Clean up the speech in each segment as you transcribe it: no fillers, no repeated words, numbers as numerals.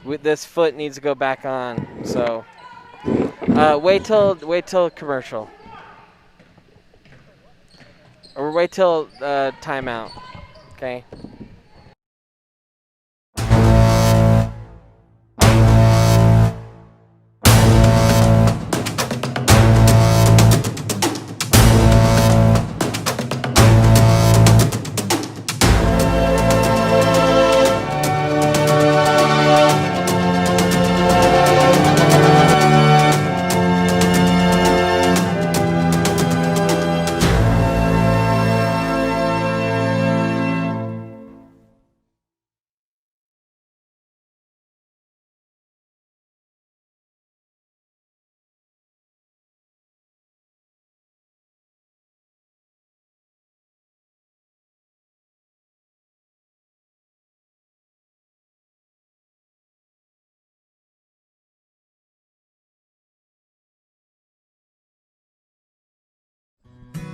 This foot needs to go back on. So wait till commercial, or wait till timeout. Okay.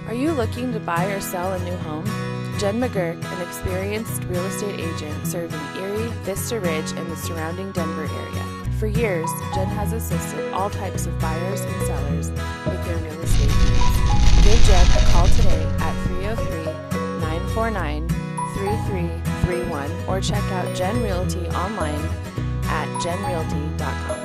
Are you looking to buy or sell a new home? Jen McGurk, an experienced real estate agent serving Erie, Vista Ridge, and the surrounding Denver area. For years, Jen has assisted all types of buyers and sellers with their real estate needs. Give Jen a call today at 303-949-3331 or check out Jen Realty online at jenrealty.com.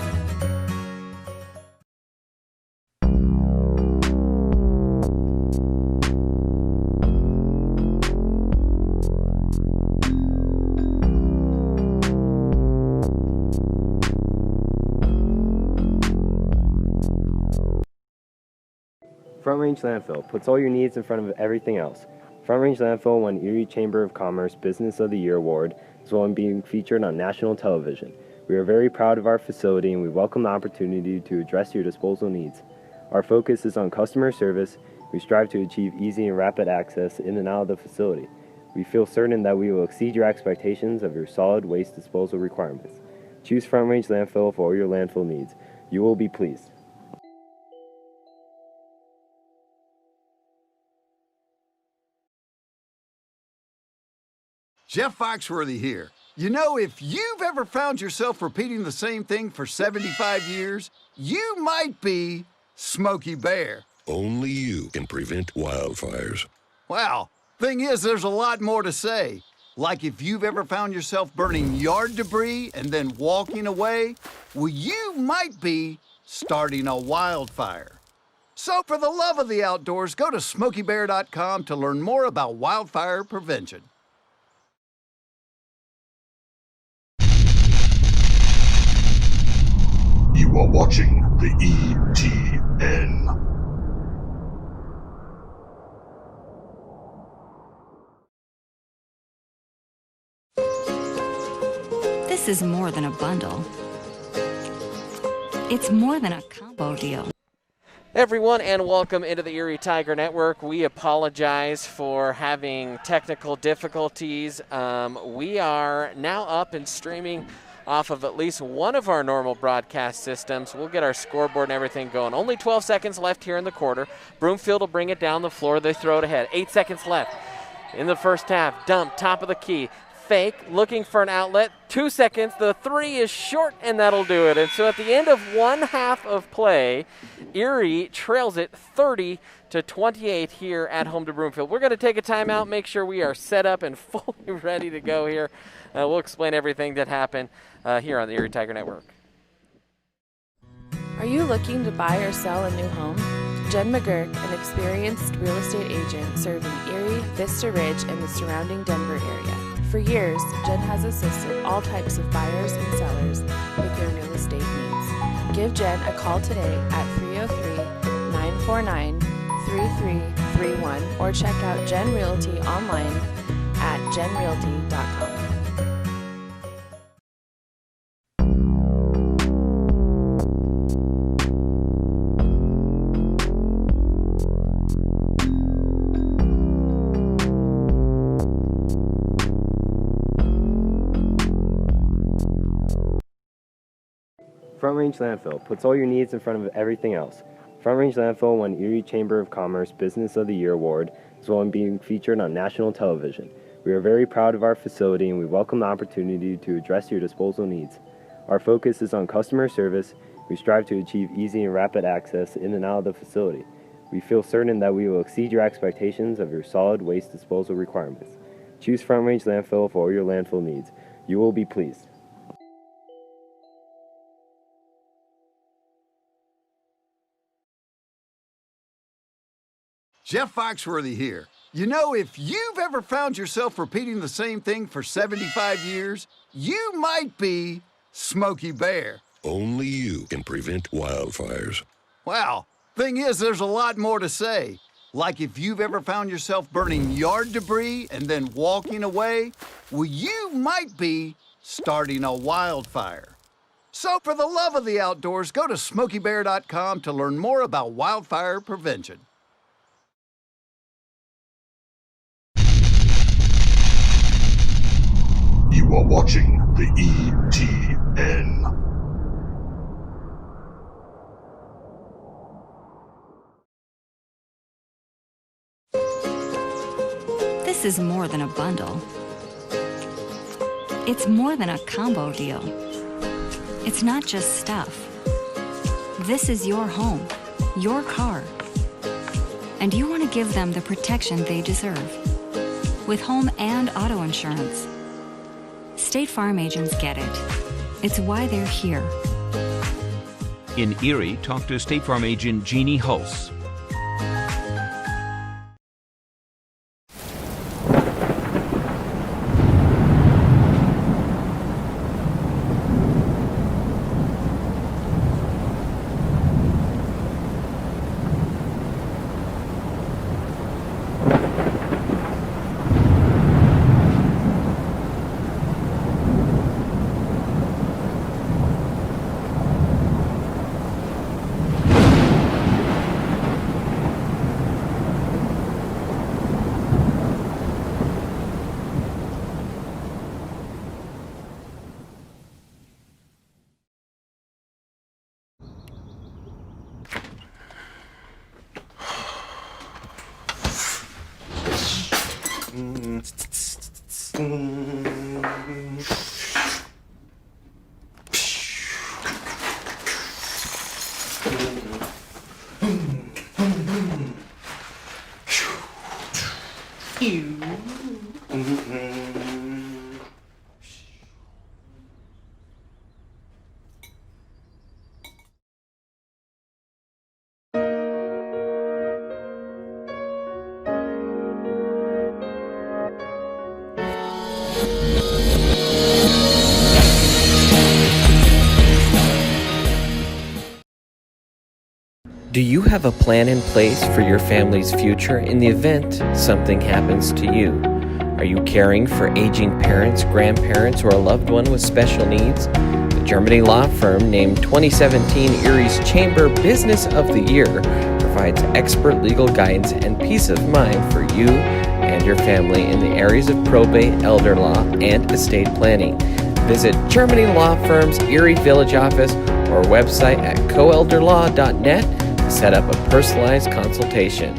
Front Range Landfill puts all your needs in front of everything else. Front Range Landfill won Erie Chamber of Commerce Business of the Year Award, as well as being featured on national television. We are very proud of our facility and we welcome the opportunity to address your disposal needs. Our focus is on customer service. We strive to achieve easy and rapid access in and out of the facility. We feel certain that we will exceed your expectations of your solid waste disposal requirements. Choose Front Range Landfill for all your landfill needs. You will be pleased. Jeff Foxworthy here. You know, if you've ever found yourself repeating the same thing for 75 years, you might be Smokey Bear. Only you can prevent wildfires. Well, thing is, there's a lot more to say. Like if you've ever found yourself burning yard debris and then walking away, well, you might be starting a wildfire. So for the love of the outdoors, go to smokeybear.com to learn more about wildfire prevention. You are watching the ETN. This is more than a bundle. It's more than a combo deal. Everyone, and welcome into the Erie Tiger Network. We apologize for having technical difficulties. We are now up and streaming off of at least one of our normal broadcast systems. We'll get our scoreboard and everything going. Only 12 seconds left here in the quarter. Broomfield will bring it down the floor. They throw it ahead. 8 seconds left in the first half. Dump, top of the key. Fake, looking for an outlet. 2 seconds. The three is short, and that'll do it. And so at the end of one half of play, Erie trails it 30-28 here at home to Broomfield. We're going to take a timeout, make sure we are set up and fully ready to go here. We'll explain everything that happened here on the Erie Tiger Network. Are you looking to buy or sell a new home? Jen McGurk, an experienced real estate agent serving Erie, Vista Ridge, and the surrounding Denver area. For years, Jen has assisted all types of buyers and sellers with their real estate needs. Give Jen a call today at 303-949-3331 or check out Jen Realty online at jenrealty.com. Front Range Landfill puts all your needs in front of everything else. Front Range Landfill won Erie Chamber of Commerce Business of the Year Award, as well as being featured on national television. We are very proud of our facility and we welcome the opportunity to address your disposal needs. Our focus is on customer service. We strive to achieve easy and rapid access in and out of the facility. We feel certain that we will exceed your expectations of your solid waste disposal requirements. Choose Front Range Landfill for all your landfill needs. You will be pleased. Jeff Foxworthy here. You know, if you've ever found yourself repeating the same thing for 75 years, you might be Smokey Bear. Only you can prevent wildfires. Well, thing is, there's a lot more to say. Like if you've ever found yourself burning yard debris and then walking away, well, you might be starting a wildfire. So for the love of the outdoors, go to smokeybear.com to learn more about wildfire prevention. You are watching the ETN. This is more than a bundle. It's more than a combo deal. It's not just stuff. This is your home, your car. And you want to give them the protection they deserve. With home and auto insurance. State Farm agents get it. It's why they're here. In Erie, talk to State Farm agent Jeannie Hulse. Do you have a plan in place for your family's future in the event something happens to you? Are you caring for aging parents, grandparents, or a loved one with special needs? The Germany law firm named 2017 Erie's Chamber Business of the Year provides expert legal guidance and peace of mind for you and your family in the areas of probate, elder law, and estate planning. Visit Germany Law Firm's Erie Village office or website at coelderlaw.net to set up a personalized consultation.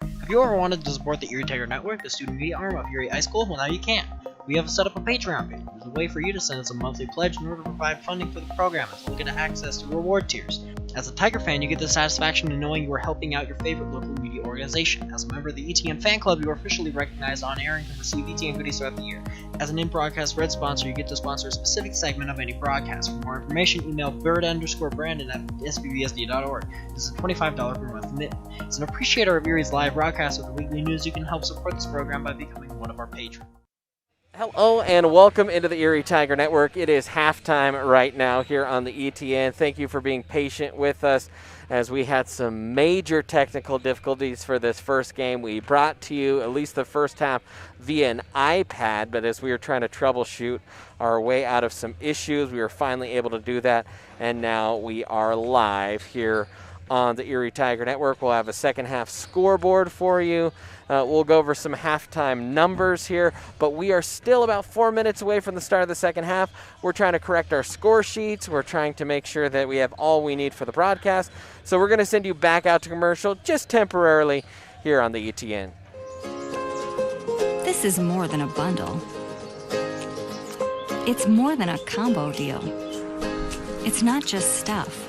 Have you ever wanted to support the Erie Tiger Network, the student media arm of Erie High School? Well, now you can. We have set up a Patreon page. There's a way for you to send us a monthly pledge in order to provide funding for the program, as well as get access to reward tiers. As a Tiger fan, you get the satisfaction in knowing you are helping out your favorite local media organization. As a member of the ETN fan club, you are officially recognized on air and can receive ETN goodies throughout the year. As an in-broadcast red sponsor, you get to sponsor a specific segment of any broadcast. For more information, email bird_brandon at sbbsd.org. This is a $25 per month commitment. As an appreciator of Erie's live broadcast with the weekly news, you can help support this program by becoming one of our patrons. Hello and welcome into the Erie Tiger Network. It is halftime right now here on the ETN. Thank you for being patient with us as we had some major technical difficulties for this first game. We brought to you at least the first half via an iPad, but as we were trying to troubleshoot our way out of some issues, we were finally able to do that, and now we are live here on the Erie Tiger Network. We'll have a second half scoreboard for you. We'll go over some halftime numbers here, but we are still about 4 minutes away from the start of the second half. We're trying to correct our score sheets. We're trying to make sure that we have all we need for the broadcast. So we're going to send you back out to commercial just temporarily here on the ETN. This is more than a bundle. It's more than a combo deal. It's not just stuff.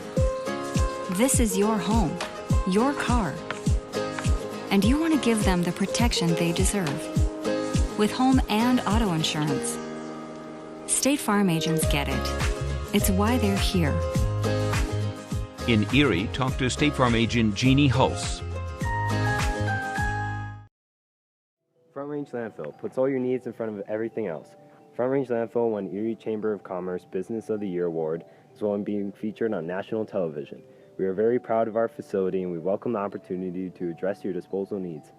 This is your home, your car. And you want to give them the protection they deserve. With home and auto insurance. State Farm agents get it. It's why they're here. In Erie, talk to State Farm agent Jeannie Hulse. Front Range Landfill puts all your needs in front of everything else. Front Range Landfill won Erie Chamber of Commerce Business of the Year Award, as well as being featured on national television. We are very proud of our facility and we welcome the opportunity to address your disposal needs.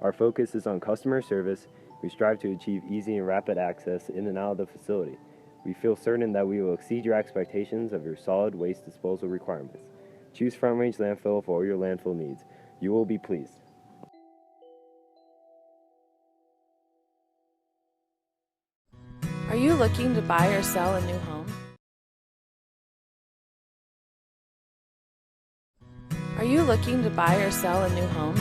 Our focus is on customer service. We strive to achieve easy and rapid access in and out of the facility. We feel certain that we will exceed your expectations of your solid waste disposal requirements. Choose Front Range Landfill for all your landfill needs. You will be pleased. Are you looking to buy or sell a new home? Are you looking to buy or sell a new home?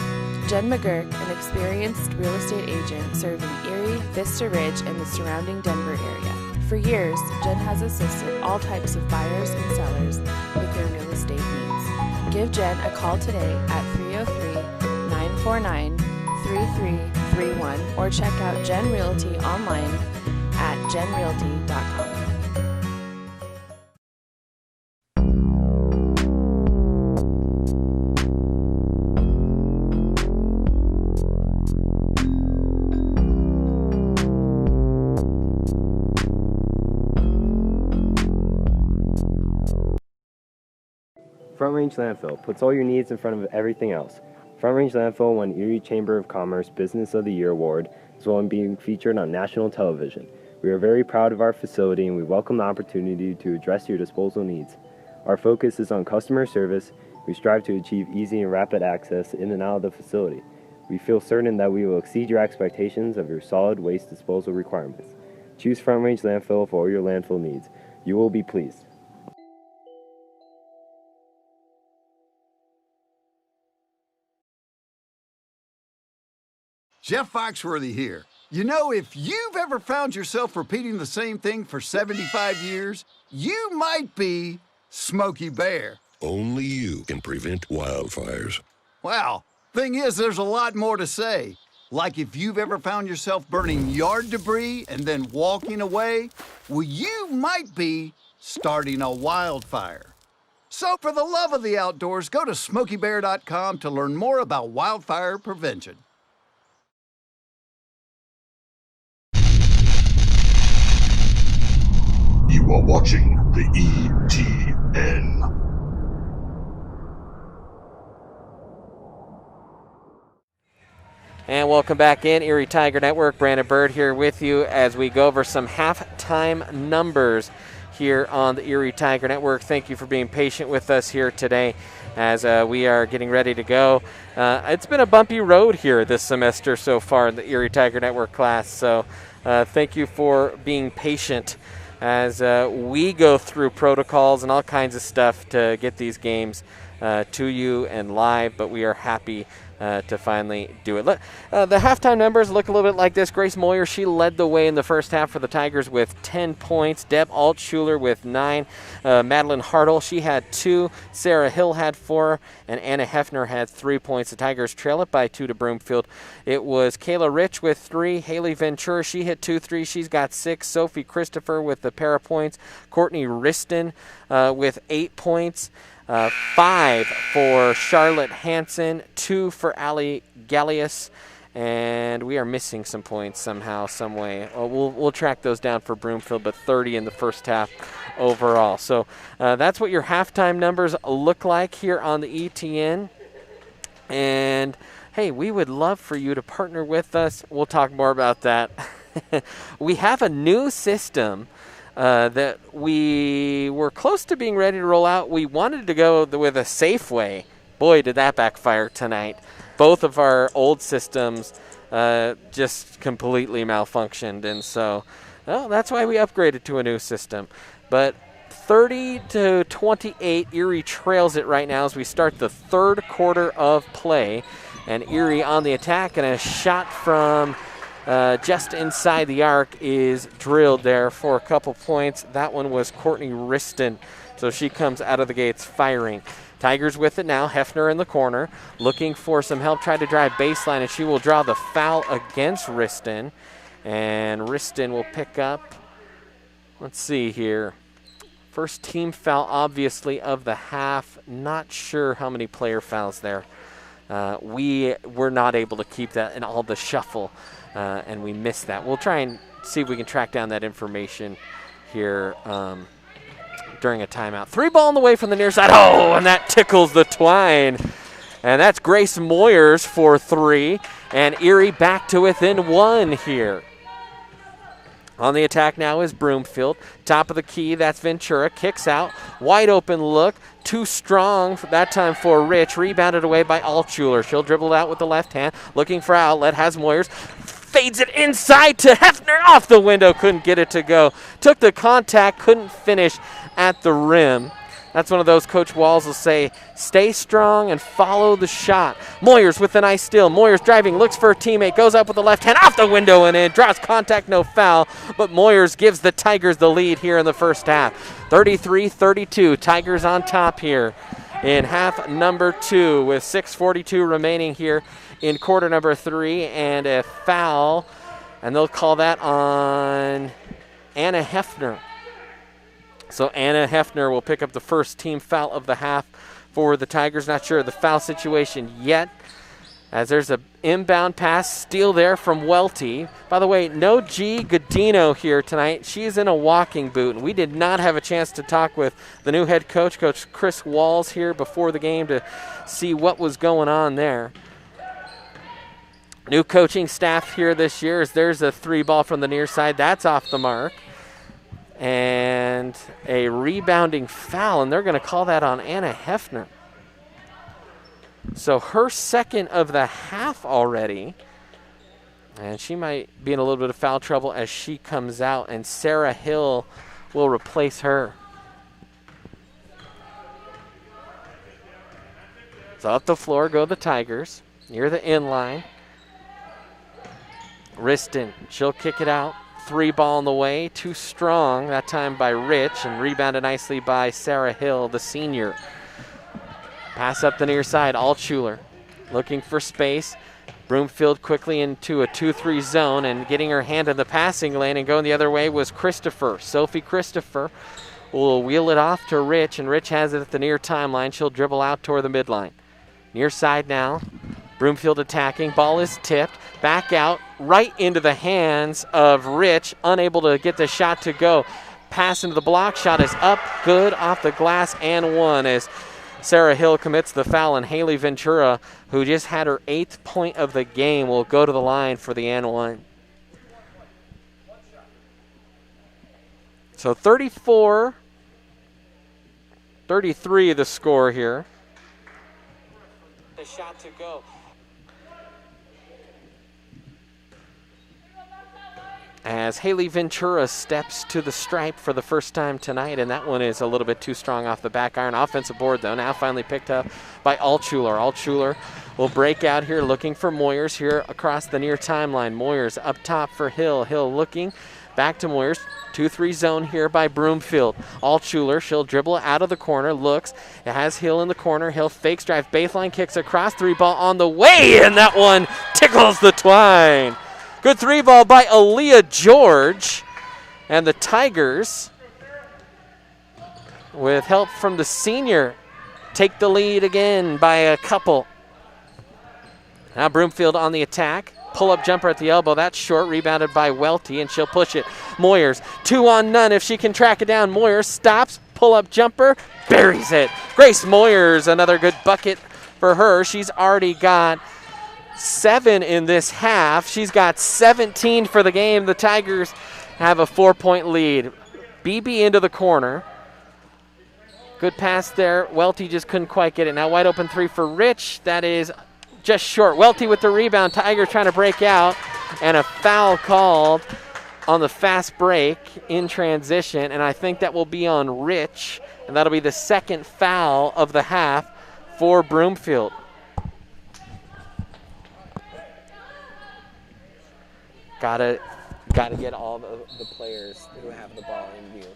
Jen McGurk, an experienced real estate agent serving Erie, Vista Ridge, and the surrounding Denver area. For years, Jen has assisted all types of buyers and sellers with their real estate needs. Give Jen a call today at 303-949-3331 or check out Jen Realty online at jenrealty.com. Front Range Landfill puts all your needs in front of everything else. Front Range Landfill won Erie Chamber of Commerce Business of the Year Award, as well as being featured on national television. We are very proud of our facility and we welcome the opportunity to address your disposal needs. Our focus is on customer service. We strive to achieve easy and rapid access in and out of the facility. We feel certain that we will exceed your expectations of your solid waste disposal requirements. Choose Front Range Landfill for all your landfill needs. You will be pleased. Jeff Foxworthy here. You know, if you've ever found yourself repeating the same thing for 75 years, you might be Smokey Bear. Only you can prevent wildfires. Well, thing is, there's a lot more to say. Like if you've ever found yourself burning yard debris and then walking away, well, you might be starting a wildfire. So for the love of the outdoors, go to SmokeyBear.com to learn more about wildfire prevention. You are watching the ETN. And welcome back in, Erie Tiger Network. Brandon Bird here with you as we go over some halftime numbers here on the Erie Tiger Network. Thank you for being patient with us here today as we are getting ready to go. It's been a bumpy road here this semester so far in the Erie Tiger Network class, so thank you for being patient as we go through protocols and all kinds of stuff to get these games to you and live, but we are happy to finally do it. The halftime numbers look a little bit like this. Grace Moyer, she led the way in the first half for the Tigers with 10 points. Deb Altschuler with 9. Madeline Hartle, she had 2. Sarah Hill had 4. And Anna Hefner had 3 points. The Tigers trail it by 2 to Broomfield. It was Kayla Rich with 3. Haley Ventura, she hit 2 threes. She's got 6. Sophie Christopher with the pair of points. Courtney Riston with 8 points. 5 for Charlotte Hansen, 2 for Allie Gallius, and we are missing some points somehow, some way. We'll track those down for Broomfield, but 30 in the first half overall. So that's what your halftime numbers look like here on the ETN. And, hey, we would love for you to partner with us. We'll talk more about that. We have a new system that we were close to being ready to roll out. We wanted to go with a Safeway. Boy, did that backfire tonight. Both of our old systems just completely malfunctioned, and so that's why we upgraded to a new system. But 30-28, Erie trails it right now as we start the third quarter of play, and Erie on the attack, and a shot from just inside the arc is drilled there for a couple points. That one was Courtney Riston, so she comes out of the gates firing. Tigers with it now. Hefner in the corner, looking for some help, tried to drive baseline, and she will draw the foul against Riston. And Riston will pick up, let's see here, first team foul, obviously, of the half. Not sure how many player fouls there. We were not able to keep that in all the shuffle, and we missed that. We'll try and see if we can track down that information here during a timeout. 3 ball on the way from the near side. Oh, and that tickles the twine. And that's Grace Moyers for 3, and Erie back to within 1 here. On the attack now is Broomfield. Top of the key, that's Ventura. Kicks out. Wide open look. Too strong for that time for Rich. Rebounded away by Altschuler. She'll dribble it out with the left hand. Looking for outlet. Has Moyers. Fades it inside to Hefner. Off the window. Couldn't get it to go. Took the contact. Couldn't finish at the rim. That's one of those Coach Walls will say, stay strong and follow the shot. Moyers with a nice steal. Moyers driving, looks for a teammate, goes up with the left hand, off the window and in, draws contact, no foul, but Moyers gives the Tigers the lead here in the first half. 33-32, Tigers on top here in half number 2 with 6:42 remaining here in quarter number 3, and a foul, and they'll call that on Anna Hefner. So Anna Hefner will pick up the first team foul of the half for the Tigers. Not sure of the foul situation yet, as there's an inbound pass steal there from Welty. By the way, no G. Godino here tonight. She's in a walking boot, and we did not have a chance to talk with the new head coach, Coach Chris Walls, here before the game to see what was going on there. New coaching staff here this year, as there's a 3 ball from the near side. That's off the mark. And a rebounding foul, and they're going to call that on Anna Hefner. So her second of the half already, and she might be in a little bit of foul trouble as she comes out, and Sarah Hill will replace her. So up the floor go the Tigers, near the inline. Riston, she'll kick it out. 3 ball on the way, too strong, that time by Rich, and rebounded nicely by Sarah Hill, the senior. Pass up the near side, Altschuler looking for space. Broomfield quickly into a 2-3 zone, and getting her hand in the passing lane and going the other way was Christopher. Sophie Christopher will wheel it off to Rich, and Rich has it at the near timeline. She'll dribble out toward the midline. Near side now. Broomfield attacking, ball is tipped, back out, right into the hands of Rich, unable to get the shot to go. Pass into the block, shot is up, good, off the glass, and 1 as Sarah Hill commits the foul, and Haley Ventura, who just had her 8th point of the game, will go to the line for the and 1. So 34-33 the score here. The shot to go. As Haley Ventura steps to the stripe for the first time tonight, and that one is a little bit too strong off the back iron. Offensive board, though, now finally picked up by Altschuler. Altschuler will break out here, looking for Moyers here across the near timeline. Moyers up top for Hill. Hill looking, back to Moyers. 2-3 zone here by Broomfield. Altschuler, she'll dribble out of the corner, looks. It has Hill in the corner. Hill fakes, drive, baseline, kicks across, 3 ball on the way, and that one tickles the twine. Good 3 ball by Aaliyah George, and the Tigers, with help from the senior, take the lead again by a couple. Now Broomfield on the attack. Pull-up jumper at the elbow. That's short, rebounded by Welty, and she'll push it. Moyers, 2 on none if she can track it down. Moyers stops, pull-up jumper, buries it. Grace Moyers, another good bucket for her. She's already got 7 in this half. She's got 17 for the game. The Tigers have a 4-point lead. BB into the corner. Good pass there. Welty just couldn't quite get it. Now wide open 3 for Rich. That is just short. Welty with the rebound. Tigers trying to break out, and a foul called on the fast break in transition, and I think that will be on Rich, and that'll be the 2nd foul of the half for Broomfield. Gotta get all the players who have the ball in view.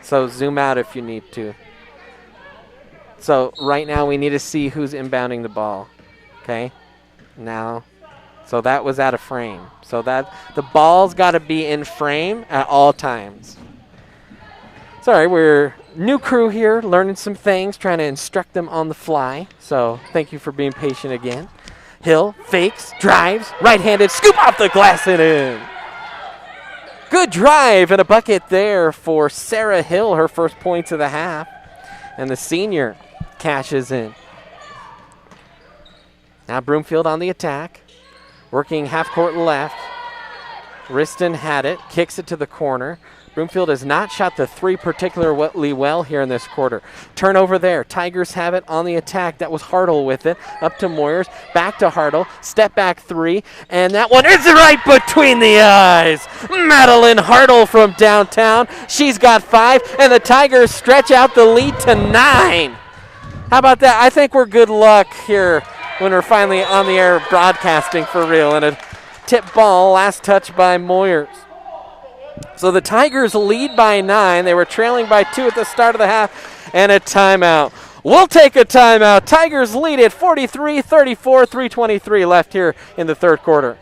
So zoom out if you need to. So right now we need to see who's inbounding the ball. Okay? Now, so that was out of frame. So that the ball's got to be in frame at all times. Sorry, we're new crew here, learning some things, trying to instruct them on the fly. So thank you for being patient again. Hill fakes, drives, right-handed, scoop off the glass and in. Good drive and a bucket there for Sarah Hill, her first points of the half. And the senior cashes in. Now Broomfield on the attack, working half-court left. Riston had it, kicks it to the corner. Broomfield has not shot the three particularly well here in this quarter. Turnover there. Tigers have it on the attack. That was Hartle with it. Up to Moyers. Back to Hartle. Step back three. And that one is right between the eyes. Madeline Hartle from downtown. She's got 5. And the Tigers stretch out the lead to 9. How about that? I think we're good luck here when we're finally on the air broadcasting for real. And a tip ball. Last touch by Moyers. So the Tigers lead by 9. They were trailing by 2 at the start of the half, and a timeout. We'll take a timeout. Tigers lead at 43-34, 3:23 left here in the third quarter.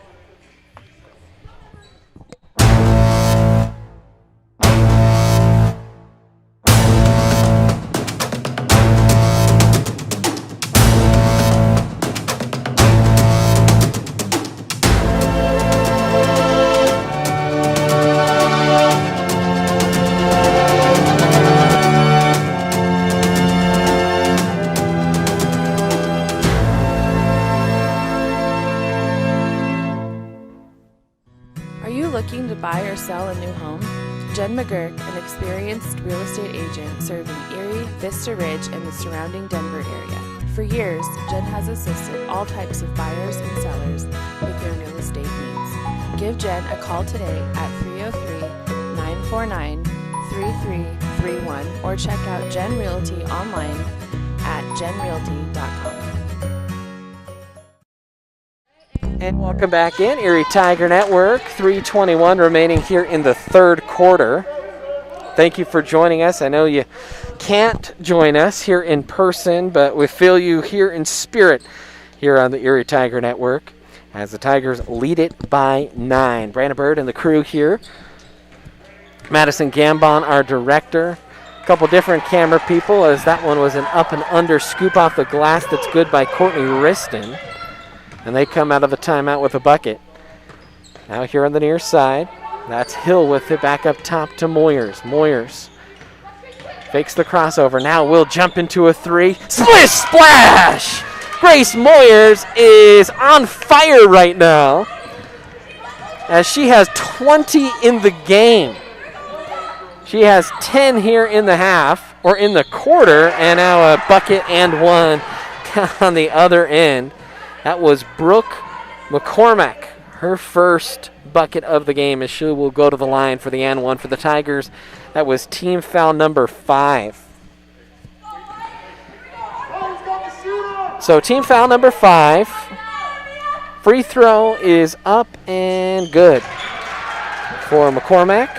Looking to buy or sell a new home? Jen McGurk, an experienced real estate agent serving Erie, Vista Ridge, and the surrounding Denver area. For years, Jen has assisted all types of buyers and sellers with their real estate needs. Give Jen a call today at 303-949-3331 or check out Jen Realty online at jenrealty.com. And welcome back in, Erie Tiger Network. 3:21 remaining here in the third quarter. Thank you for joining us. I know you can't join us here in person, but we feel you here in spirit here on the Erie Tiger Network as the Tigers lead it by 9. Brandon Bird and the crew here. Madison Gambon, our director. A couple different camera people as that one was an up and under scoop off the glass that's good by Courtney Riston. And they come out of the timeout with a bucket. Now here on the near side, that's Hill with it back up top to Moyers. Moyers fakes the crossover. Now will jump into a 3. Splish splash! Grace Moyers is on fire right now as she has 20 in the game. She has 10 here in the half, or in the quarter, and now a bucket and one on the other end. That was Brooke McCormack, her first bucket of the game as she will go to the line for the and one for the Tigers. That was team foul number 5. So team foul number 5. Free throw is up and good for McCormack.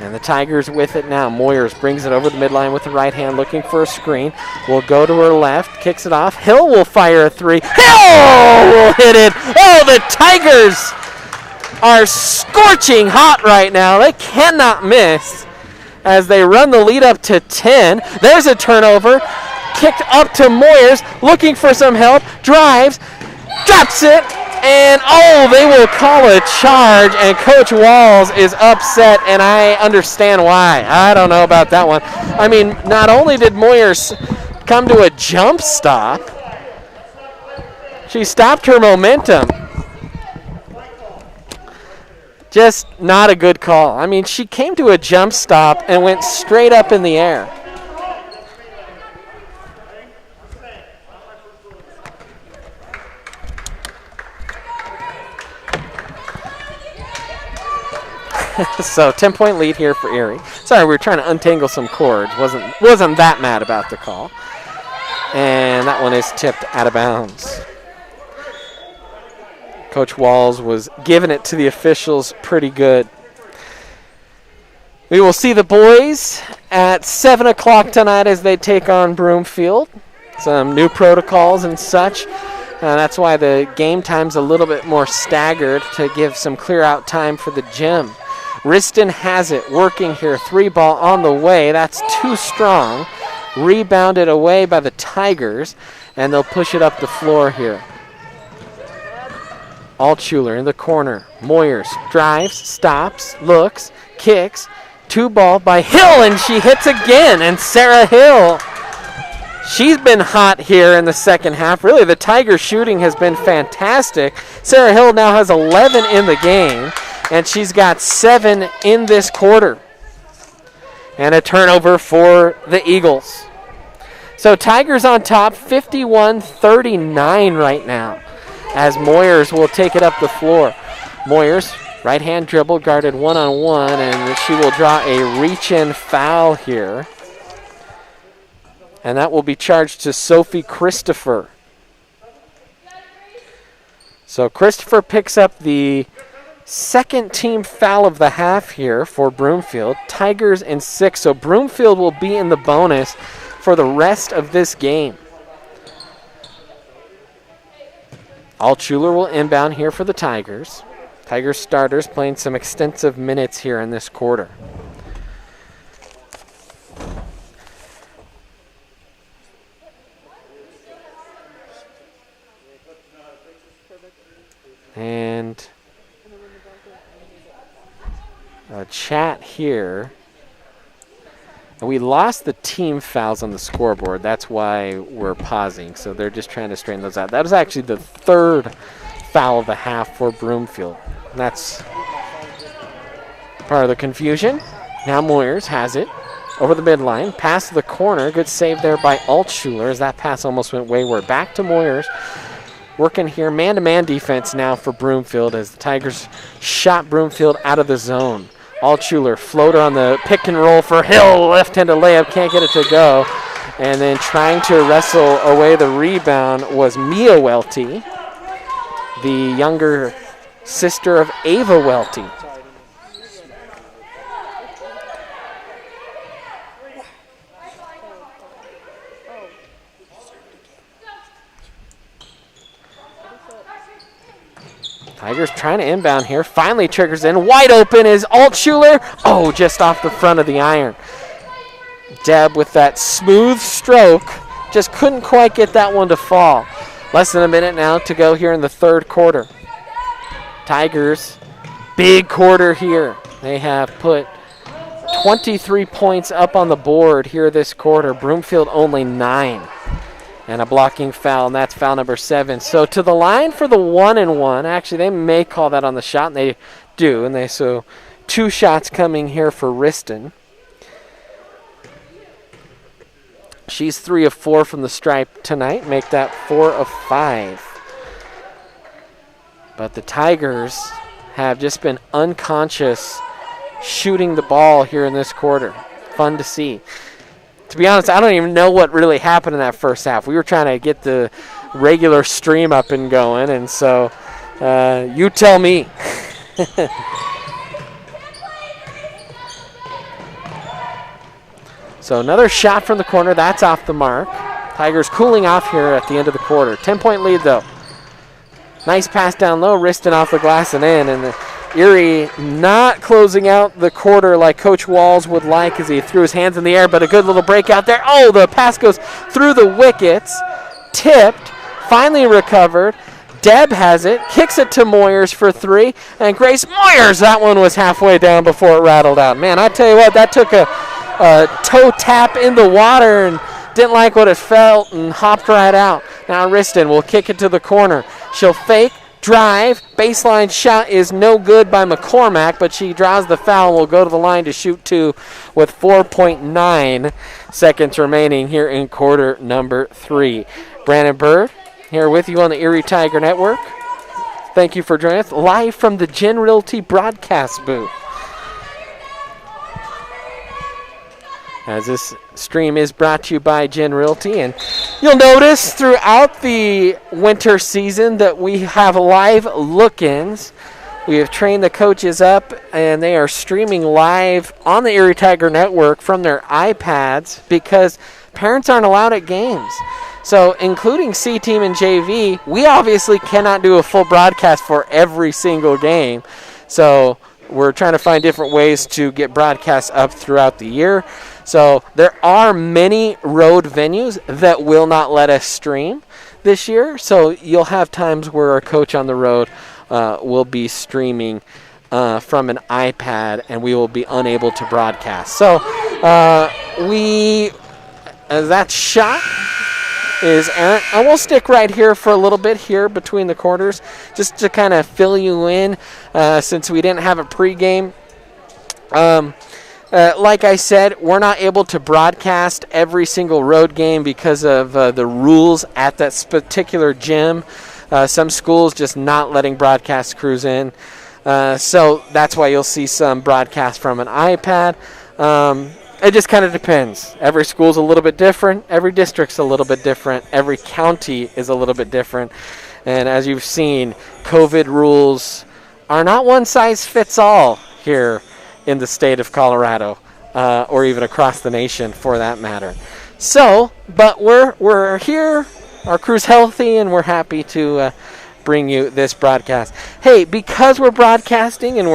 And the Tigers with it now. Moyers brings it over the midline with the right hand, looking for a screen. Will go to her left, kicks it off. Hill will fire a 3. Hill will hit it. Oh, the Tigers are scorching hot right now. They cannot miss as they run the lead up to 10. There's a turnover. Kicked up to Moyers, looking for some help. Drives, drops it. And, oh, they will call a charge, and Coach Walls is upset, and I understand why. I don't know about that one. I mean, not only did Moyers come to a jump stop, she stopped her momentum. Just not a good call. I mean, she came to a jump stop and went straight up in the air. So 10-point lead here for Erie. Sorry, we were trying to untangle some cords. Wasn't that mad about the call. And that one is tipped out of bounds. Coach Walls was giving it to the officials pretty good. We will see the boys at 7 o'clock tonight as they take on Broomfield. Some new protocols and such. That's why the game time's a little bit more staggered to give some clear out time for the gym. Riston has it, working here. 3-ball on the way. That's too strong. Rebounded away by the Tigers, and they'll push it up the floor here. Altshuler in the corner. Moyers drives, stops, looks, kicks. 2-ball by Hill, and she hits again. And Sarah Hill, she's been hot here in the second half. Really, the Tiger shooting has been fantastic. Sarah Hill now has 11 in the game, and she's got 7 in this quarter. And a turnover for the Eagles. So Tigers on top, 51-39 right now, as Moyers will take it up the floor. Moyers, right-hand dribble, guarded one-on-one, and she will draw a reach-in foul here. And that will be charged to Sophie Christopher. So Christopher picks up the second team foul of the half here for Broomfield. Tigers in 6, so Broomfield will be in the bonus for the rest of this game. Altshuler will inbound here for the Tigers. Tigers starters playing some extensive minutes here in this quarter. And a chat here. We lost the team fouls on the scoreboard. That's why we're pausing. So they're just trying to straighten those out. That was actually the third foul of the half for Broomfield. And that's part of the confusion. Now Moyers has it over the midline. Pass to the corner. Good save there by Altshuler as that pass almost went wayward. Back to Moyers. Working here, man-to-man defense now for Broomfield as the Tigers shot Broomfield out of the zone. Altshuler, floater on the pick and roll for Hill. Left-handed layup, can't get it to go. And then trying to wrestle away the rebound was Mia Welty, the younger sister of Ava Welty. Tigers trying to inbound here. Finally triggers in. Wide open is Altshuler. Oh, just off the front of the iron. Deb with that smooth stroke. Just couldn't quite get that one to fall. Less than a minute now to go here in the third quarter. Tigers, big quarter here. They have put 23 points up on the board here this quarter. Broomfield only 9. And a blocking foul, and that's foul number 7. So to the line for the 1-and-1. Actually, they may call that on the shot, and they do. And so 2 shots coming here for Riston. She's 3 of 4 from the stripe tonight. Make that 4 of 5. But the Tigers have just been unconscious shooting the ball here in this quarter. Fun to see. To be honest, I don't even know what really happened in that first half. We were trying to get the regular stream up and going, and so you tell me. So another shot from the corner. That's off the mark. Tigers cooling off here at the end of the quarter. 10-point lead, though. Nice pass down low. Riston off the glass and in, and the Erie not closing out the quarter like Coach Walls would like as he threw his hands in the air, but a good little breakout there. Oh, the pass goes through the wickets, tipped, finally recovered. Deb has it, kicks it to Moyers for 3, and Grace Moyers, that one was halfway down before it rattled out. Man, I tell you what, that took a toe tap in the water and didn't like what it felt and hopped right out. Now Riston will kick it to the corner. She'll fake, drive, baseline shot is no good by McCormack, but she draws the foul and will go to the line to shoot 2 with 4.9 seconds remaining here in quarter number 3. Brandon Bird here with you on the Erie Tiger Network. Thank you for joining us live from the Gen Realty broadcast booth. As this stream is brought to you by Gen Realty, and You'll notice throughout the winter season that we have live look-ins. We have trained the coaches up, and they are streaming live on the Erie Tiger Network from their iPads because parents aren't allowed at games. So including C-Team and JV, we obviously cannot do a full broadcast for every single game. So we're trying to find different ways to get broadcasts up throughout the year. So there are many road venues that will not let us stream this year. So you'll have times where our coach on the road will be streaming from an iPad, and we will be unable to broadcast. So that shot is Aaron. I will stick right here for a little bit here between the quarters just to kind of fill you in since we didn't have a pregame. Like I said, we're not able to broadcast every single road game because of the rules at that particular gym. Some schools just not letting broadcast crews in. So that's why you'll see some broadcast from an iPad. It just kind of depends. Every school's a little bit different. Every district's a little bit different. Every county is a little bit different. And as you've seen, COVID rules are not one size fits all here in the state of Colorado, or even across the nation for that matter. So, but we're here, our crew's healthy, and we're happy to bring you this broadcast. Hey, because we're broadcasting and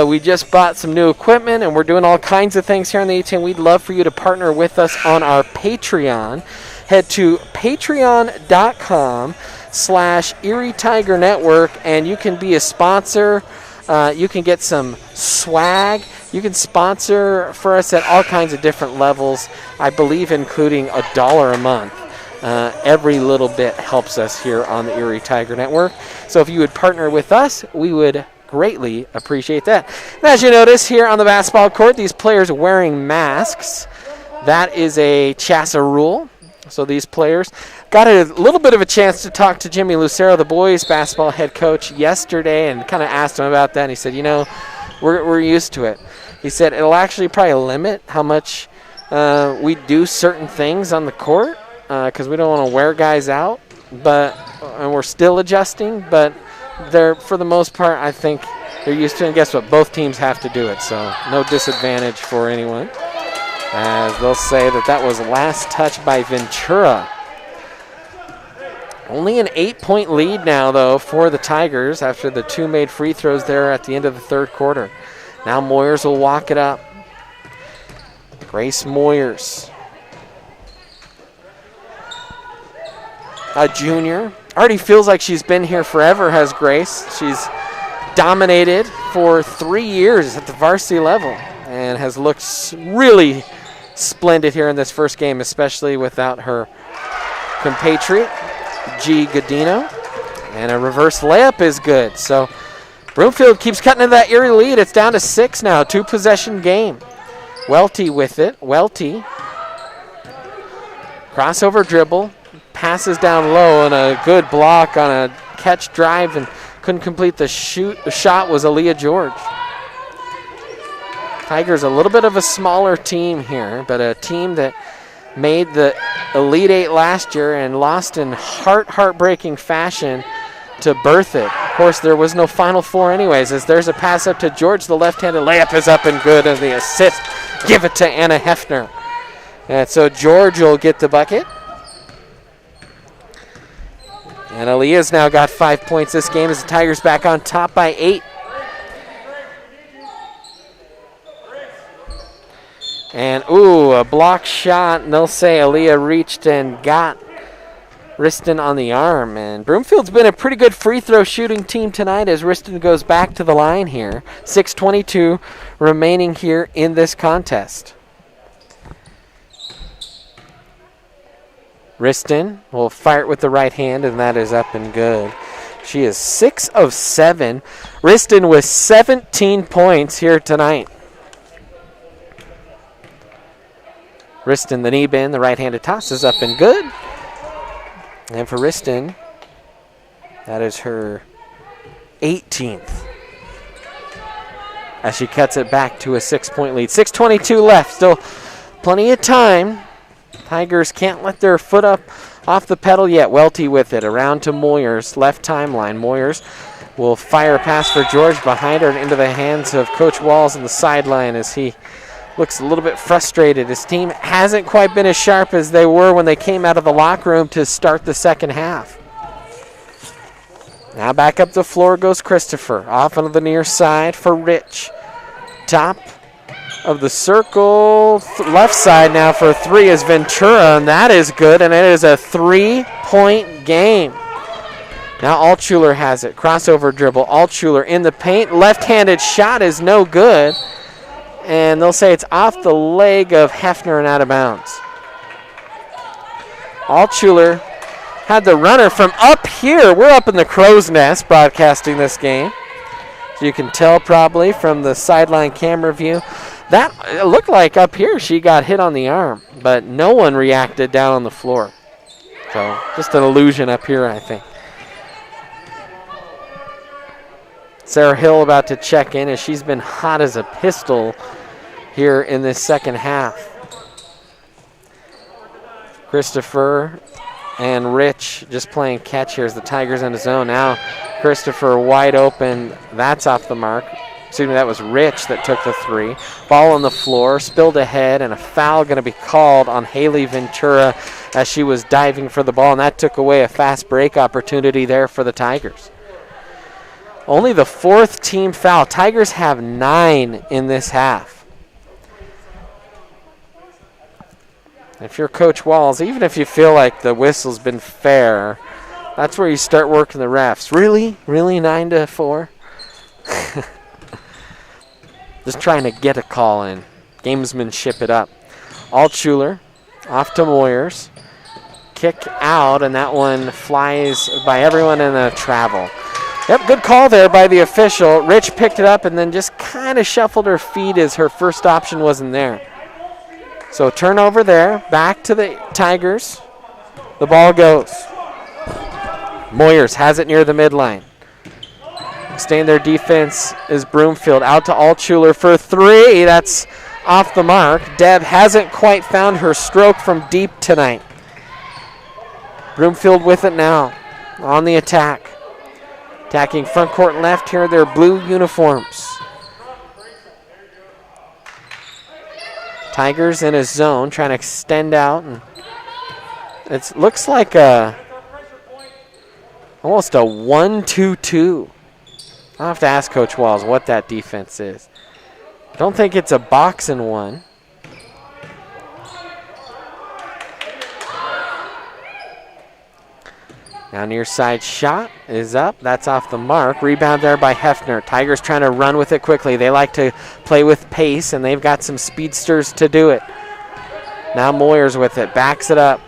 we just bought some new equipment and we're doing all kinds of things here on the A10, we'd love for you to partner with us on our Patreon. Head to patreon.com/Erie Tiger Network, and you can be a sponsor. You can get some swag. You can sponsor for us at all kinds of different levels, I believe including $1 a month. Every little bit helps us here on the Erie Tiger Network. So if you would partner with us, we would greatly appreciate that. And as you notice here on the basketball court, these players are wearing masks. That is a CHSA rule. So these players got a little bit of a chance to talk to Jimmy Lucero, the boys basketball head coach, yesterday, and kind of asked him about that. And he said, we're used to it. He said it'll actually probably limit how much we do certain things on the court because we don't want to wear guys out, and we're still adjusting. But they're, for the most part, I think they're used to it. And guess what? Both teams have to do it, so no disadvantage for anyone. As they'll say that was last touch by Ventura. Only an 8-point lead now, though, for the Tigers after the 2 made free throws there at the end of the third quarter. Now Moyers will walk it up. Grace Moyers. A junior. Already feels like she's been here forever, has Grace. She's dominated for 3 years at the varsity level and has looked really splendid here in this first game, especially without her compatriot, G. Godino. And a reverse layup is good. So Broomfield keeps cutting into that Erie lead. It's down to 6 now, 2-possession game. Welty with it. Welty. Crossover dribble. Passes down low, and a good block on a catch drive, and couldn't complete the shoot. The shot was Aaliyah George. Tigers a little bit of a smaller team here, but a team that made the Elite Eight last year and lost in heartbreaking fashion to Berthoud. Of course, there was no Final Four anyways, as there's a pass up to George. The left-handed layup is up and good, and the assist, give it to Anna Hefner. And so George will get the bucket. And Aaliyah's now got 5 points this game as the Tigers back on top by 8. And, a block shot. And they'll say Aaliyah reached and got Riston on the arm. And Broomfield's been a pretty good free throw shooting team tonight as Riston goes back to the line here. 6:22 remaining here in this contest. Riston will fire it with the right hand, and that is up and good. She is 6 of 7. Riston with 17 points here tonight. Riston, the knee bend, the right-handed toss is up and good. And for Riston, that is her 18th. As she cuts it back to a 6-point lead. 6:22 left, still plenty of time Tigers can't let their foot up off the pedal yet. Welty with it, around to Moyers, left timeline. Moyers will fire a pass for George behind her and into the hands of Coach Walls on the sideline as he looks a little bit frustrated. His team hasn't quite been as sharp as they were when they came out of the locker room to start the second half. Now back up the floor goes Christopher. Off onto the near side for Rich. Top of the circle, left side now for 3 is Ventura, and that is good, and it is a 3-point game. Now Altshuler has it. Crossover dribble. Altshuler in the paint. Left-handed shot is no good. And they'll say it's off the leg of Hefner and out of bounds. Altshuler had the runner from up here. We're up in the crow's nest broadcasting this game. So you can tell probably from the sideline camera view. That it looked like up here she got hit on the arm, but no one reacted down on the floor. So just an illusion up here, I think. Sarah Hill about to check in as she's been hot as a pistol here in this second half. Christopher and Rich just playing catch here as the Tigers in the zone. Now Christopher wide open. That's off the mark. Excuse me, that was Rich that took the 3. Ball on the floor, spilled ahead, and a foul going to be called on Haley Ventura as she was diving for the ball, and that took away a fast break opportunity there for the Tigers. Only the 4th team foul. Tigers have 9 in this half. If you're Coach Walls, even if you feel like the whistle's been fair, that's where you start working the refs. Really? Really 9-4? Just trying to get a call in. Gamesmanship it up. Altshuler off to Moyers. Kick out, and that one flies by everyone in a travel. Yep, good call there by the official. Rich picked it up and then just kind of shuffled her feet as her first option wasn't there. So turnover there, back to the Tigers. The ball goes. Moyers has it near the midline. Staying their defense is Broomfield. Out to Altshuler for 3. That's off the mark. Deb hasn't quite found her stroke from deep tonight. Broomfield with it now on the attack. Attacking front court left here, their blue uniforms. Tigers in a zone, trying to extend out. And it looks like almost a 1-2-2. I'll have to ask Coach Walls what that defense is. I don't think it's a boxing one. Now near side shot is up. That's off the mark. Rebound there by Hefner. Tigers trying to run with it quickly. They like to play with pace, and they've got some speedsters to do it. Now Moyers with it. Backs it up.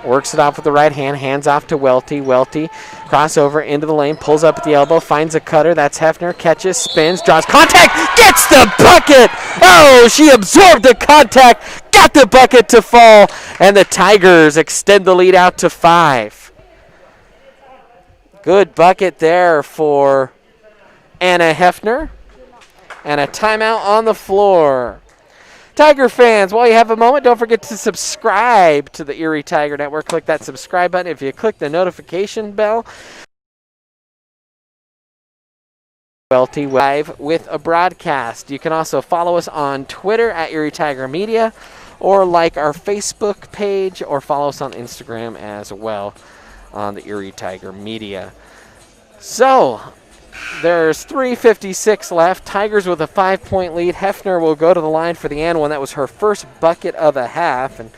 Works it off with the right hand. Hands off to Welty. Welty crossover into the lane. Pulls up at the elbow. Finds a cutter. That's Hefner. Catches. Spins. Draws contact. Gets the bucket. Oh, she absorbed the contact. Got the bucket to fall. And the Tigers extend the lead out to 5. Good bucket there for Anna Hefner. And a timeout on the floor. Tiger fans, while you have a moment, don't forget to subscribe to the Erie Tiger Network. Click that subscribe button. If you click the notification bell, Welty live with a broadcast. You can also follow us on Twitter at Erie Tiger Media, or like our Facebook page, or follow us on Instagram as well on the Erie Tiger Media. So there's 3:56 left. Tigers with a 5-point lead. Hefner will go to the line for the and one. That was her first bucket of the half. And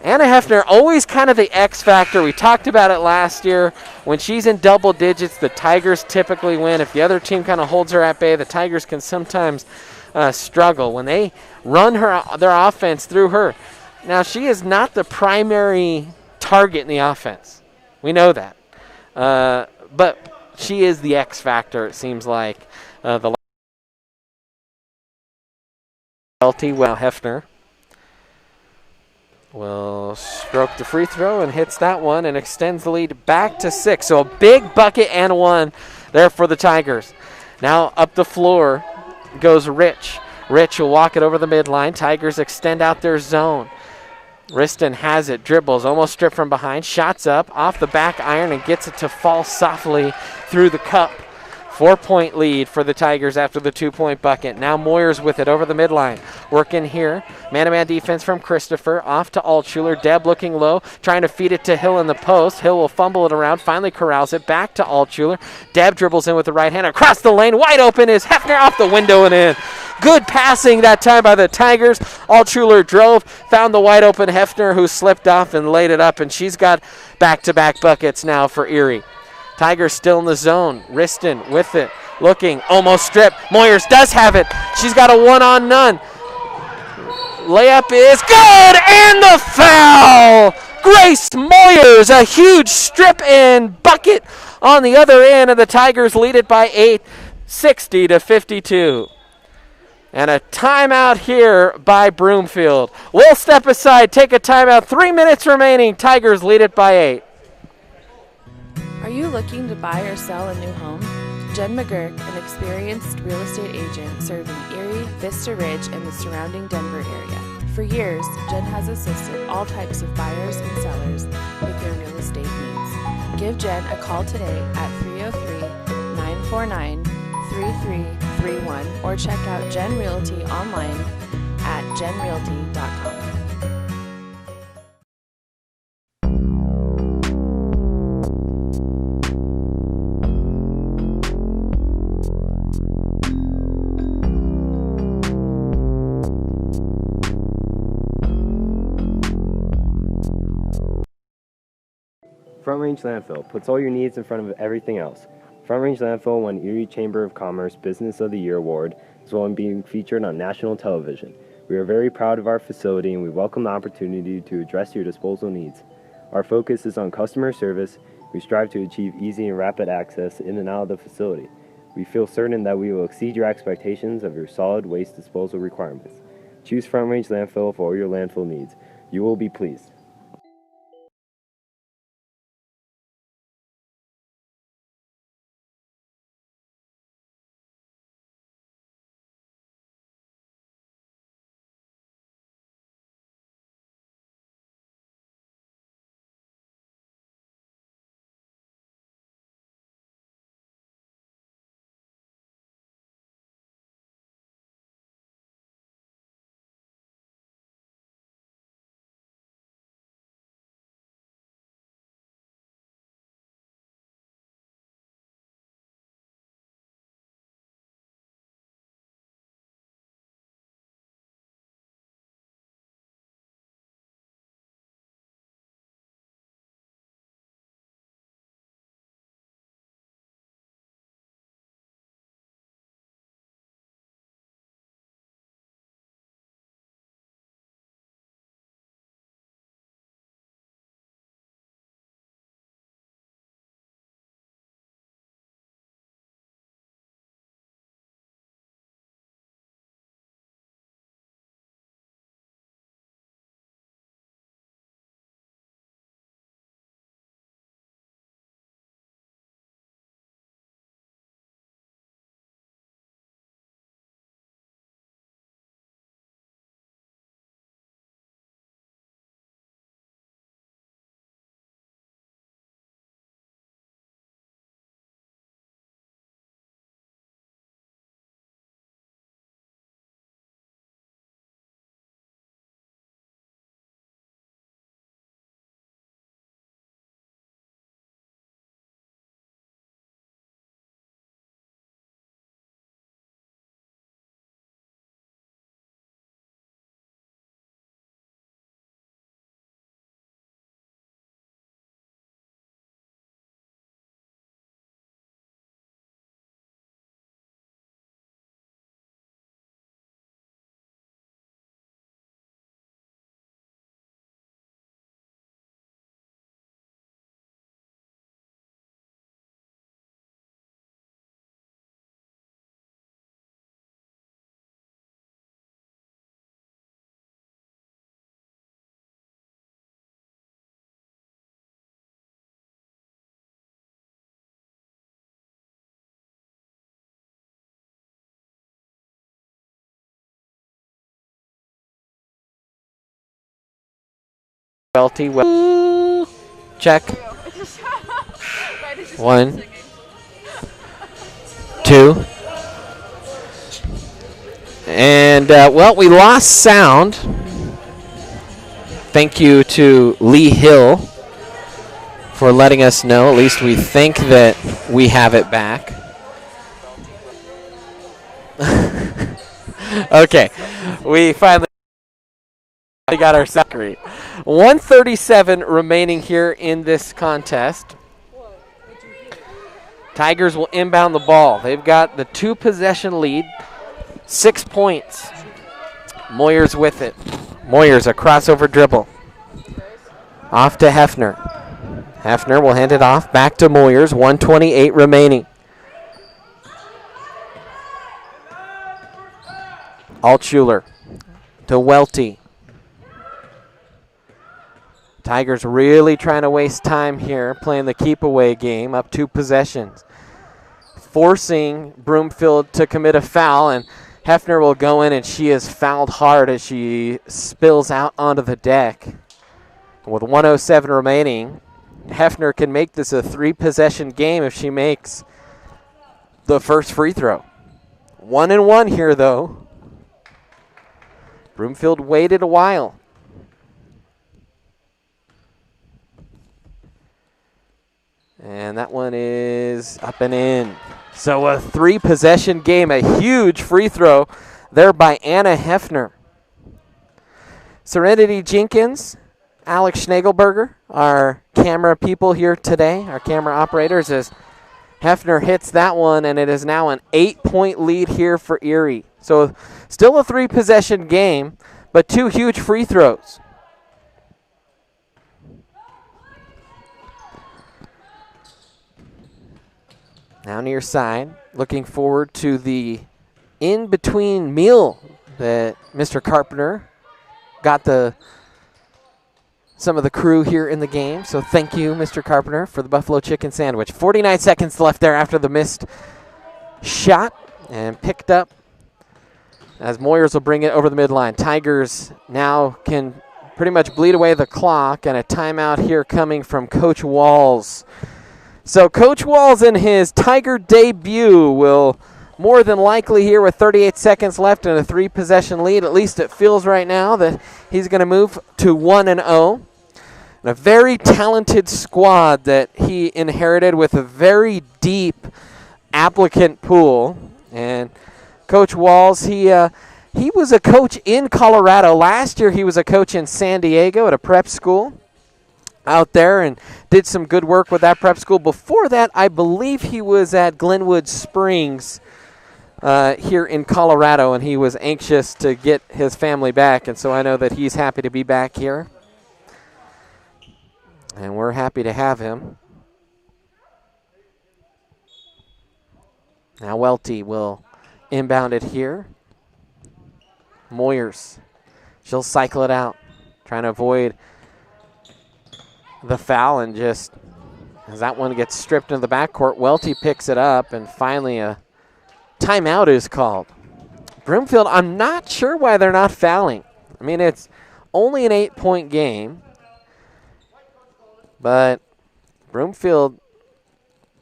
Anna Hefner, always kind of the X factor. We talked about it last year. When she's in double digits, the Tigers typically win. If the other team kind of holds her at bay, the Tigers can sometimes struggle. When they run their offense through her. Now, she is not the primary target in the offense. We know that. But she is the X factor, it seems like. The Welty, well, Hefner will stroke the free throw and hits that one and extends the lead back to 6. So a big bucket and one there for the Tigers. Now up the floor goes Rich. Rich will walk it over the midline. Tigers extend out their zone. Riston has it, dribbles, almost stripped from behind, shots up, off the back iron, and gets it to fall softly through the cup. 4-point lead for the Tigers after the 2-point bucket. Now Moyers with it over the midline. Working here. Man-to-man defense from Christopher. Off to Altschuler. Deb looking low, trying to feed it to Hill in the post. Hill will fumble it around, finally corrals it back to Altschuler. Deb dribbles in with the right hand. Across the lane, wide open is Hefner, off the window and in. Good passing that time by the Tigers. Altschuler drove, found the wide open Hefner, who slipped off and laid it up, and she's got back-to-back buckets now for Erie. Tigers still in the zone. Riston with it, looking, almost stripped. Moyers does have it. She's got a one-on-none. Layup is good, and the foul! Grace Moyers, a huge strip and bucket on the other end, and the Tigers lead it by 8, 60-52. And a timeout here by Broomfield. We'll step aside, take a timeout. 3 minutes remaining. Tigers lead it by 8. Are you looking to buy or sell a new home? Jen McGurk, an experienced real estate agent serving Erie, Vista Ridge, and the surrounding Denver area. For years, Jen has assisted all types of buyers and sellers with their real estate needs. Give Jen a call today at 303-949-3331 or check out Jen Realty online at jenrealty.com. Front Range Landfill puts all your needs in front of everything else. Front Range Landfill won Erie Chamber of Commerce Business of the Year Award, as well as being featured on national television. We are very proud of our facility, and we welcome the opportunity to address your disposal needs. Our focus is on customer service. We strive to achieve easy and rapid access in and out of the facility. We feel certain that we will exceed your expectations of your solid waste disposal requirements. Choose Front Range Landfill for all your landfill needs. You will be pleased. Welty. Check. 1, 2. And, well, we lost sound. Thank you to Lee Hill for letting us know. At least we think that we have it back. Okay. We finally got our second. 1:37 remaining here in this contest. Tigers will inbound the ball. They've got the 2-possession lead, 6 points. Moyers with it. Moyers, a crossover dribble. Off to Hefner. Hefner will hand it off back to Moyers. 1:28 remaining. Altshuler to Welty. Tigers really trying to waste time here, playing the keep-away game, up 2 possessions. Forcing Broomfield to commit a foul, and Hefner will go in, and she is fouled hard as she spills out onto the deck. With 1:07 remaining, Hefner can make this a 3-possession game if she makes the first free throw. 1-1 here, though. Broomfield waited a while. And that one is up and in. So a 3-possession game, a huge free throw there by Anna Hefner. Serenity Jenkins, Alex Schnagelberger, our camera people here today, our camera operators, as Hefner hits that one, and it is now an 8-point lead here for Erie. So still a 3-possession game, but 2 huge free throws. Now near side, looking forward to the in-between meal that Mr. Carpenter got some of the crew here in the game. So thank you, Mr. Carpenter, for the buffalo chicken sandwich. 49 seconds left there after the missed shot, and picked up as Moyers will bring it over the midline. Tigers now can pretty much bleed away the clock, and a timeout here coming from Coach Walls. So Coach Walls in his Tiger debut will more than likely here with 38 seconds left and a 3-possession lead. At least it feels right now that he's going to move to 1-0. And a very talented squad that he inherited with a very deep applicant pool. And Coach Walls, he was a coach in Colorado. Last year he was a coach in San Diego at a prep school out there and did some good work with that prep school. Before that, I believe he was at Glenwood Springs here in Colorado, and he was anxious to get his family back, and so I know that he's happy to be back here. And we're happy to have him. Now Welty will inbound it here. Moyers, she'll cycle it out, trying to avoid the foul, and just as that one gets stripped into the backcourt, Welty picks it up, and finally a timeout is called. Broomfield, I'm not sure why they're not fouling. I mean, it's only an 8-point game, but Broomfield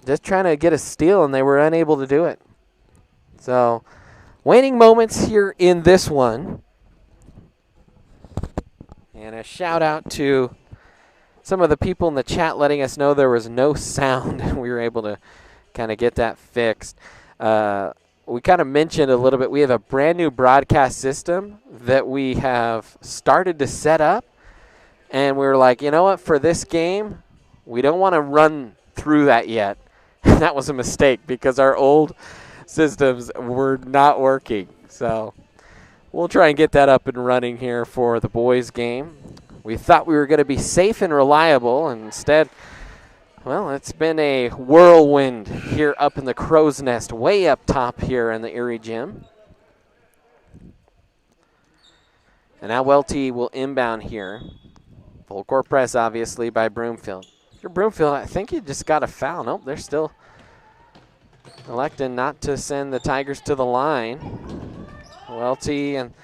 just trying to get a steal, and they were unable to do it. So waning moments here in this one. And a shout out to some of the people in the chat letting us know there was no sound, and we were able to kind of get that fixed. We kind of mentioned a little bit, we have a brand new broadcast system that we have started to set up, and we were like, you know what, for this game, we don't want to run through that yet. And that was a mistake because our old systems were not working. So we'll try and get that up and running here for the boys' game. We thought we were going to be safe and reliable, and instead, well, it's been a whirlwind here up in the Crow's Nest, way up top here in the Erie Gym. And now Welty will inbound here. Full court press, obviously, by Broomfield. If you're Broomfield, I think you just got a foul. Nope, they're still electing not to send the Tigers to the line. Welty and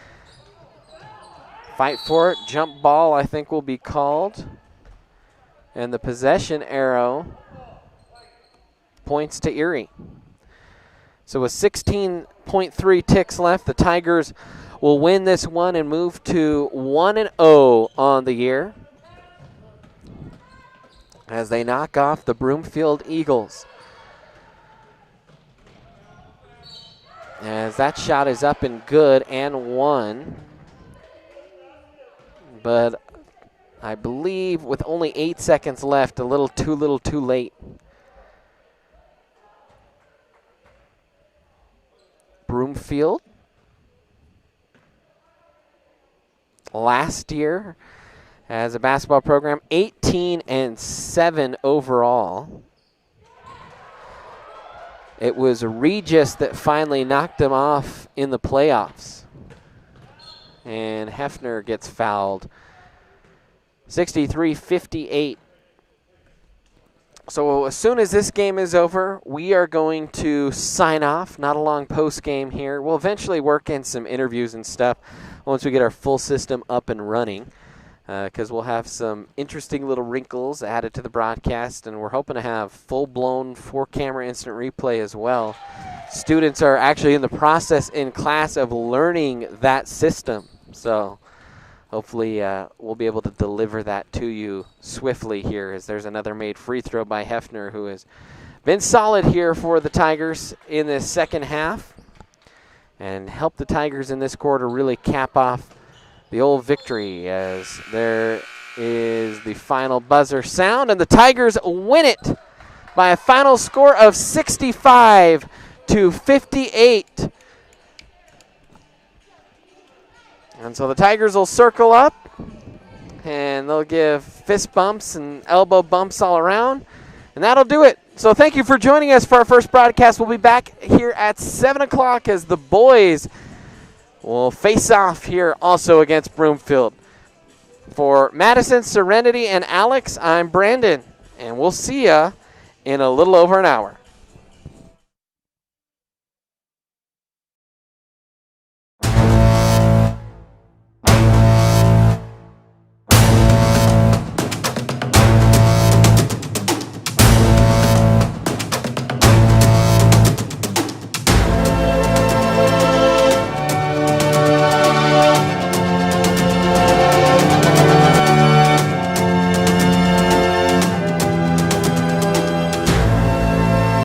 Fight for it. Jump ball, I think, will be called. And the possession arrow points to Erie. So with 16.3 ticks left, the Tigers will win this one and move to 1-0 on the year as they knock off the Broomfield Eagles. As that shot is up and good and one. But I believe with only 8 seconds left, a little too late. Broomfield. Last year as a basketball program, 18-7 overall. It was Regis that finally knocked them off in the playoffs. And Hefner gets fouled. 63-58. So as soon as this game is over, we are going to sign off. Not a long post game here. We'll eventually work in some interviews and stuff once we get our full system up and running, because we'll have some interesting little wrinkles added to the broadcast, and we're hoping to have full-blown 4-camera instant replay as well. Students are actually in the process in class of learning that system, so hopefully we'll be able to deliver that to you swiftly here, as there's another made free throw by Hefner, who has been solid here for the Tigers in the second half and helped the Tigers in this quarter really cap off the old victory, as there is the final buzzer sound, and the Tigers win it by a final score of 65-58. And so the Tigers will circle up, and they'll give fist bumps and elbow bumps all around, and that'll do it. So thank you for joining us for our first broadcast. We'll be back here at 7 o'clock as the boys will face off here also against Broomfield. For Madison, Serenity, and Alex, I'm Brandon, and we'll see ya in a little over an hour.